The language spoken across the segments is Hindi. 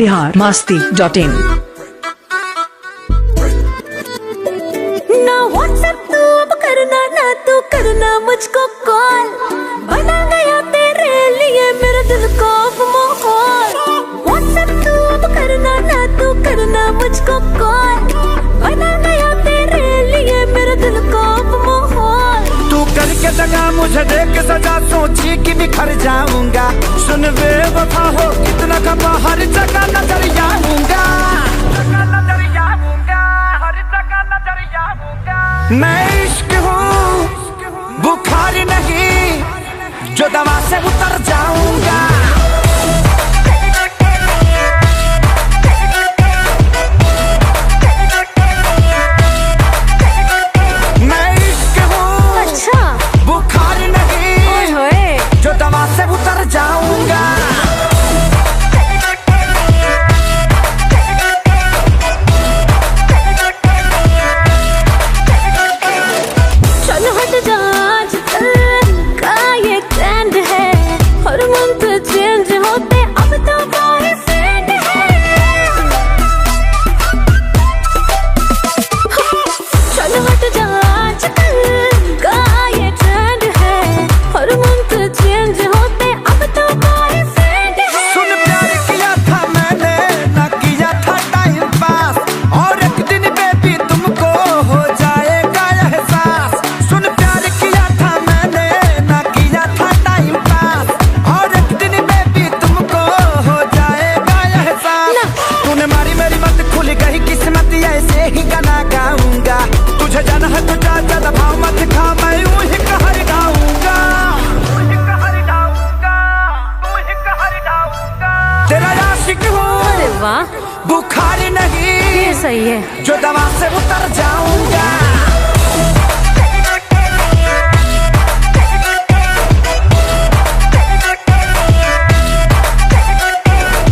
biharmasti.in। ना व्हाट्सएप तू अब करना, ना तू करना मुझको कॉल। बना गया तेरे लिए मेरे दिल को अब माहौल। व्हाट्सएप तू अब करना, ना तू करना मुझको कॉल। बना गया तेरे लिए मेरे दिल को अब माहौल। तू करके दगा मुझे देख सजा, सोची कि बिखर जाऊंगा। सुन बेवफा हो कितना खपा, हर जगह नजर आऊंगा। मैं इश्क हूँ बुखार नहीं, जो दवा से उतर जाऊंगा। मैं इश्क हूँ अच्छा बुखार नहीं, होए जो दवा से उतर जाऊंगा। चल हट जा, आजकल का ये ट्रेंड है। हर मंथ चेंज होते अब तो बॉयफ्रेंड है। चल हट जा, आजकल का ये ट्रेंड है। हर मंथ चेंज होते अब तो बॉयफ्रेंड है। सुन प्यार किया था मैंने, ना किया था टाइम पास। और एक दिन बेबी तुमको हो जाएगा एहसास। सुन प्यार किया था मैंने, ना किया था टाइम पास। और एक दिन बेबी तुमको हो जाएगा एहसास। तूने मारी मेरी मत, खुल गई किस्मत, ऐसे ही गाना गाऊंगा। तुझे जाना है तो जा, ज्यादा भाव मत खा, मैं यूं ही कहर गाऊंगा। तेरा आशिक हूँ अरे वाह, बुखार नहीं, ये सही है। जो दवा से उतर जाऊंगा।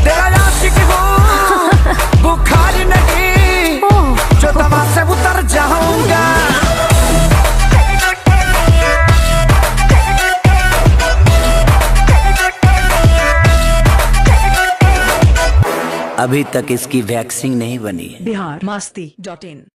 तेरा आशिक हूँ बुखार नहीं, ओह जो दवा से उतर जाऊंगा। अभी तक इसकी वैक्सीन नहीं बनी है। biharmasti.in।